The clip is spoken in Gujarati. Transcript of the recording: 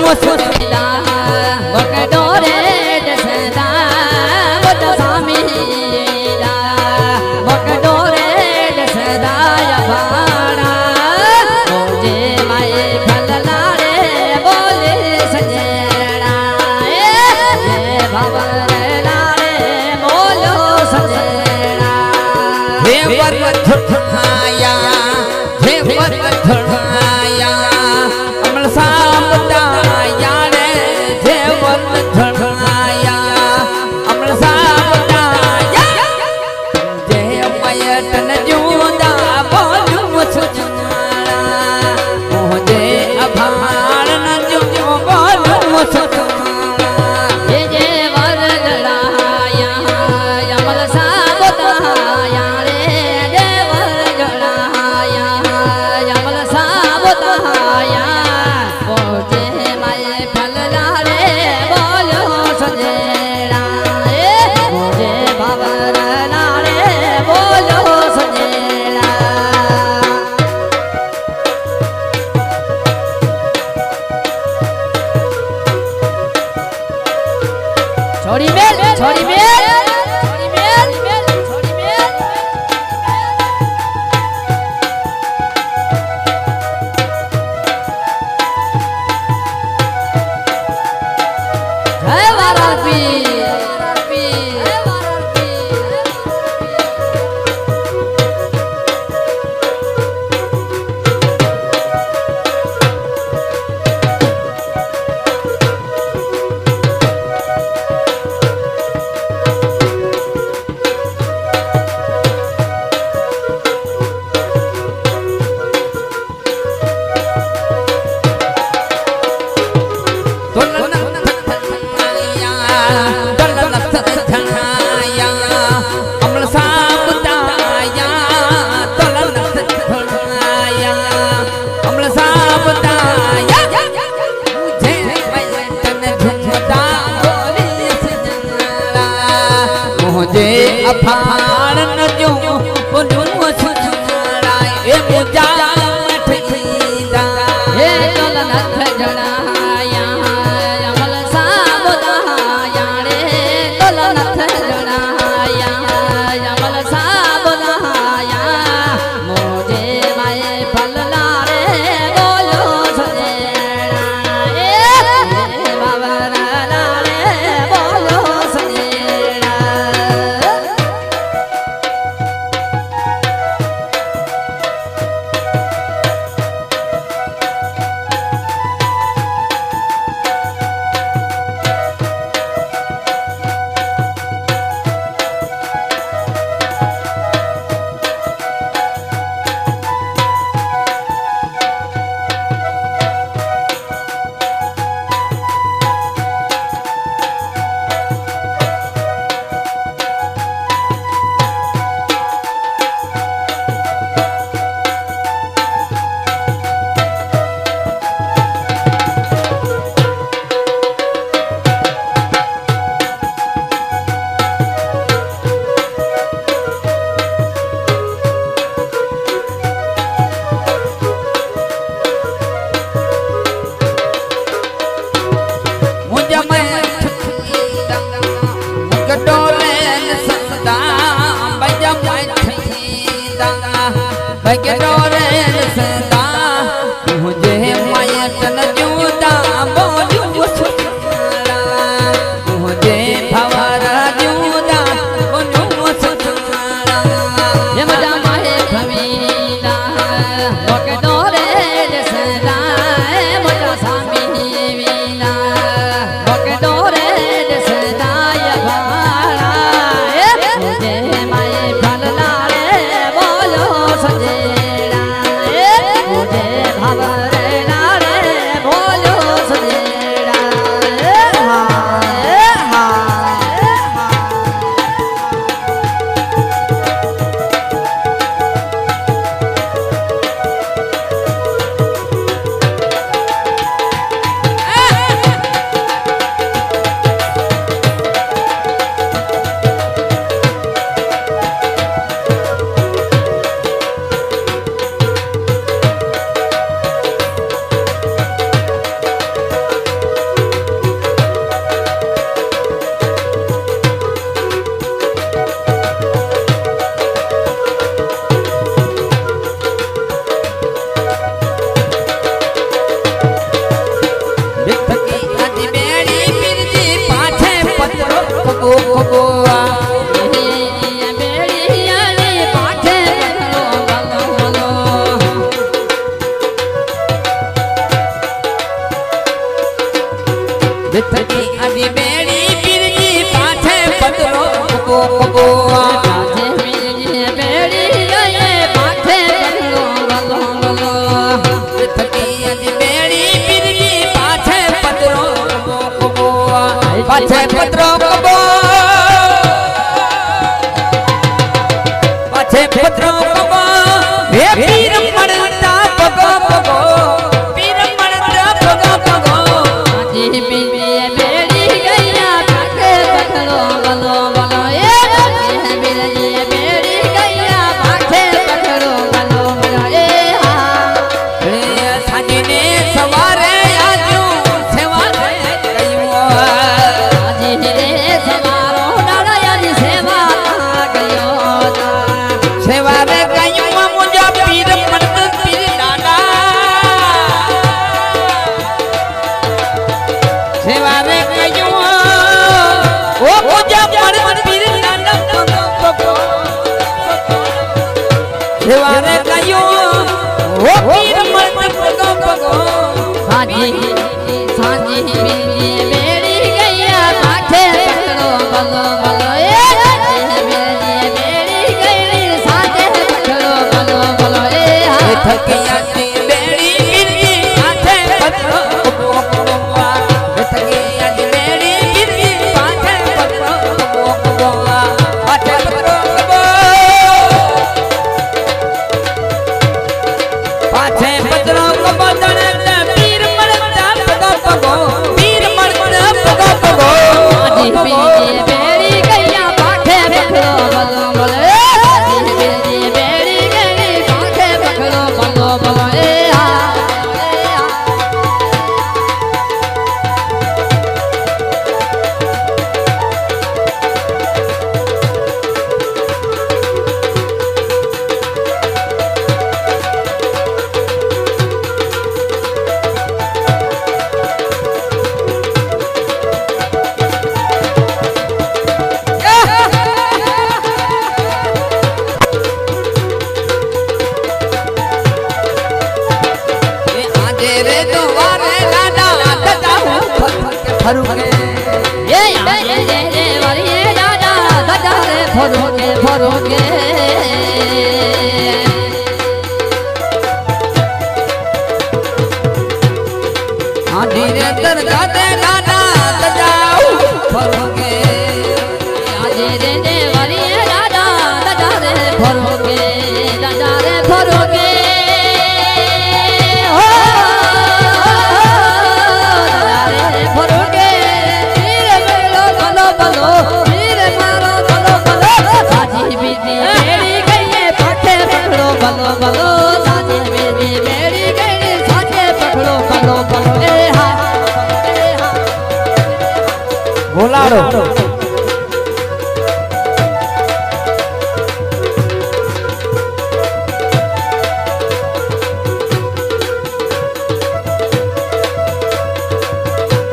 मुसुदा बकडोरे दसदा बद सामीला बकडोरे दसदा या भाड़ा मुझे माए फलला रे बोले सजेड़ा ए भवरला रे बोलो सजेड़ा हे वर धुठाया हे वर धुठाया अमल सामदाया रे हे वर धुठाया अमल सामदाया जे मयतन जुदा बोलू मुसुदा मुझे अभार न जो बोलू मुसुदा छोड़ी मेल छोड़ी मेल छोड़ी मेल छोड़ी मेल जय वाराणसी मुझे अफार न जो बोलू मुसुदा ए मुजा ठीदा हे तलनथ जड़ाया अमल साबुदाया रे तलनथ जड़ाया अमल साबुदाया मुझे माए फलला रे बोलो सजेड़ा ए बाबरला रे बोलो सजेड़ा बगडोरे सदा मुझे मयतन जुदा बोलू मुसुदा मुझे भवर जुदा बोलू मुसुदा ये मजा माहे खमीला बगडोरे सदा मजा सामी वीला बगडोरे सदा या भाड़ा मुझे माए फलला रे बोलो सजेड़ा થકી આજી બેડી પીરજી પાછે પતરો પગો પગો આજે બીજી બેડી ગયે પાછે પગલો ગલો ગલો થકી આજી બેડી પીરજી પાછે પતરો પગો પગો પાછે પતરો પગો પાછે પતરો પગો હે પીર મળતા પગો પગો પીર મળતા પગો પગો આજે બીજી બેડી ગયા પાછે પગલો ગલો ગલો એ આજે બીજી બેડી ગયા પાછે પગલો ગલો ગલો એ હા હે સાજીને સવારે આજુ સેવા કયો આજે રે સવારો દાડાયાની સેવા ગયો સેવારે કયો મુજા પીર મત પીર દાદા સેવારે કયો ઓ મુજા મત પીર દાદા સેવારે કયો ઓ પીર મત પગો પગો સાજી સાજી બીજી બેડી ગયા પાછે પકડો ગલો ગલો એ સાજી બીજી બેડી ગઈ સાચે પકડો ગલો ગલો એ હા થકિયાની બેડી પીરજી પાછે પતરો પગો પગો થકિયાની બેડી પીરજી પાછે પતરો પગો પગો પાછે પતરો પગો પાછે પતરો પગો દણે પીર મળતા પગો પગો પીર મળતા પગો પગો સાજી બીજી બેડી ગયા પાછે પકડો ગલો ગલો એ સાજી બીજી બેડી ગઈ પાછે પકડો ગલો ગલો એ હા આજે રે દ્વારે દાદા દાદા ફરું કે એ આજે રે વરીએ દાદા દાદા રે ફરોગે ફરોગે આજે રે દર દાદે દાદા દાદા ફરું કે આજે રે વરીએ દાદા દાદા રે ફરોગે દાદા રે ફરોગે હો દાદા રે ફરોગે તીર મેલો ગલો ગલો તીર મારો ગલો ગલો સાજી બીજી બેડી ગઈએ પાછે પકડો ગલો ગલો સાજી બીજી બેડી ગઈ સાચે પકડો ગલો ગલો એ હા બોલાડો